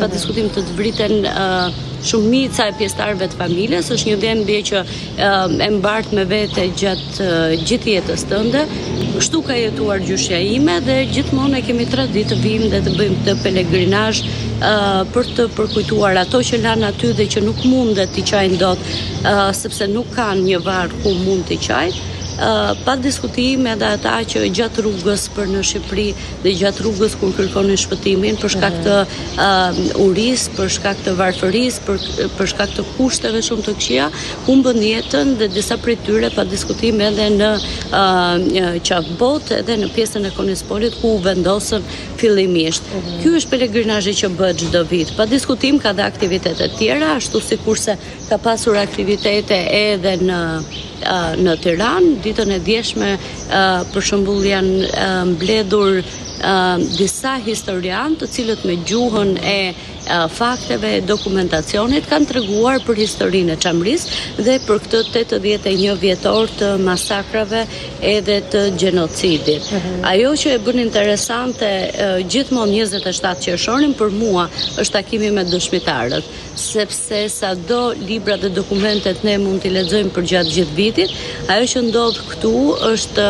pa diskutim të vriten shumica e pjesëtarëve të familjes, është një vend që e mbart me vete gjatë gjithë jetës tënde. Kështu ka jetuar gjyshja ime dhe gjithmonë e kemi traditë të vim dhe të bëjmë të pelegrinazh për të përkujtuar ato që lanë aty dhe që nuk mundet t'i qajnë dot, sepse nuk kanë një varr ku mund t'i qajnë. Pa diskutim edhe ata që gjatë rrugës për në Shqipëri dhe gjatë rrugës kur kërkonin shpëtimin për shkak të urisë, për shkak të varfërisë, për shkak të kushteve shumë të këqija, humbën jetën dhe disa prej tyre pa diskutim edhe në Qafbot edhe në pjesën e Konispolit ku u vendosën fillimisht. Ky është pelegrinazhi që bëhet çdo vit. Pa diskutim ka dhe aktivitete tjera, ashtu sikurse ka pasur aktivitete edhe në Tiranë. Ditën e djeshme për shembull janë mbledhur disa historianë të cilët me gjuhën e fakteve, dokumentacionit kanë treguar për historinë e Çamrisë dhe për këtë 81 vjetor të masakrave edhe të gjenocidit. Ajo që e bën interesante gjithmonë 27 qershorin për mua është takimi me dëshmitarët, sepse sado libra dhe dokumentet ne mund t'i lexojmë për gjatë gjithë vitit, ajo që ndodh këtu është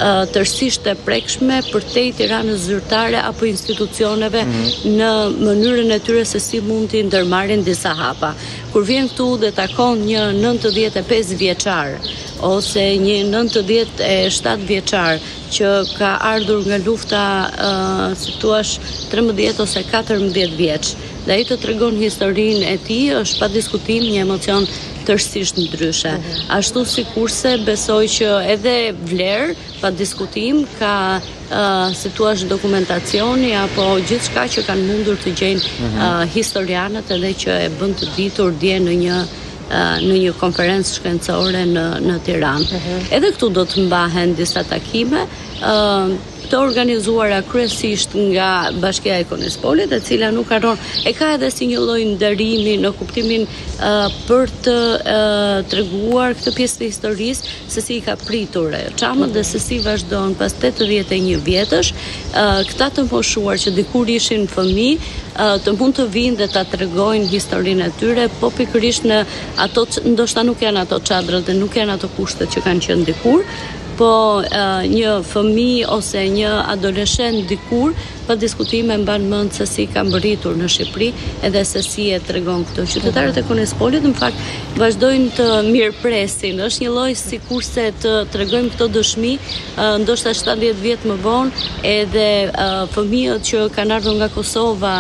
tërësisht e prekshme përtej Tiranës zyrtare apo institucioneve në mënyrën e tyre se si mund t'i ndërmarrin disa hapa. Kur vjen këtu dhe takon një 95 vjeçar ose një 97 vjeçar që ka ardhur nga lufta, si thua, 13 ose 14 vjeç, dhe ai të tregon historinë e tij, është pa diskutim një emocion tërësisht ndryshe. Ashtu sikurse besoj që edhe vlerë, pa diskutim, ka si thua dokumentacioni apo gjithçka që kanë mundur të gjejnë historianët edhe që e bën të ditur dje në një konferencë shkencore në Tiranë. Edhe këtu do të mbahen disa takime të organizuara kryesisht nga Bashkia e Konispolit, e cila nuk harron, e ka edhe si një lloj nderimi në kuptimin për të treguar këtë pjesë të historisë se si i ka pritur Çamët dhe se si vazhdon pas 81 vjetësh këta të moshuar që dikur ishin fëmijë të mund të vinë dhe ta tregojnë historinë e tyre, po pikërisht në ato, ndoshta nuk janë ato çadrat dhe nuk janë ato kushtet që kanë qenë dikur, po një fëmijë ose një adoleshent dikur pa diskutime mban mend se si ka mbërritur në Shqipëri edhe se si e tregon këto. Qytetarët e Konispolit në fakt vazhdojnë të mirëpresin. Është një lloj sikurse të tregojmë këto dëshmi, ndoshta 70 vjet më vonë, edhe fëmijët që kanë ardhur nga Kosova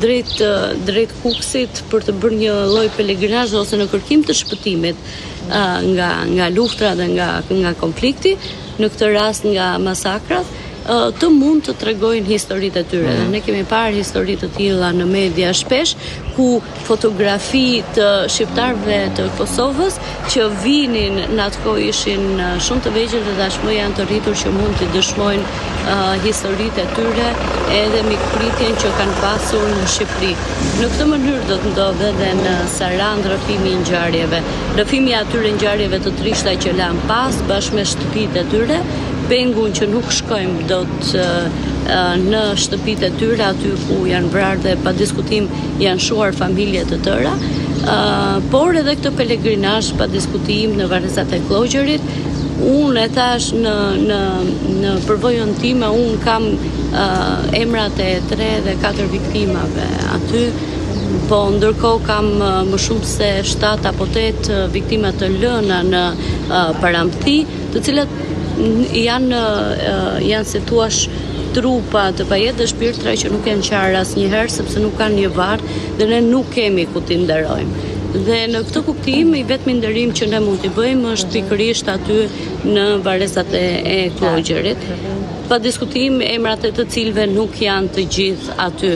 drejt Kukësit për të bërë një lloj pelegrinazhi ose në kërkim të shpëtimit nga luftra dhe nga konflikti, në këtë rast nga masakrat, të mund të tregojnë historitë e tyre. Dhe ne kemi parë histori të tilla në media shpesh, ku fotografi të shqiptarëve të Kosovës që vinin në atë kohë ishin shumë të vegjël dhe tashmë janë të rritur që mund të dëshmojnë historitë e tyre edhe mikpritjen që kanë pasur në Shqipëri. Në këtë mënyrë do të ndodhe edhe në Sarand rrëfimi i ngjarjeve. Rrëfimi atyre ngjarjeve të trishta që lanë pas bashkë me shtëpitë e tyre, pengun që nuk shkojmë dot në shtëpitë e tyre aty ku janë vrarë dhe pa diskutim janë shuar familje të tëra, por edhe këtë pelegrinazh pa diskutim në varrezat e Klogjërit. Unë e thash në përvojën time, unë kam emrat e 3 dhe 4 viktimave aty, po ndërkohë kam më shumë se 7 apo 8 viktima të lëna në Paramthti, të cilat janë si thua trupa të pajet dhe shpirtra që nuk janë qarë asnjëherë sepse nuk kanë një varr dhe ne nuk kemi ku t'i nderojmë. Dhe në këtë kuptim i vetmi nderim që ne mund t'i bëjmë është pikërisht aty në varrezat e Klogjërit. Pa diskutim emrat e të cilëve nuk janë të gjithë aty.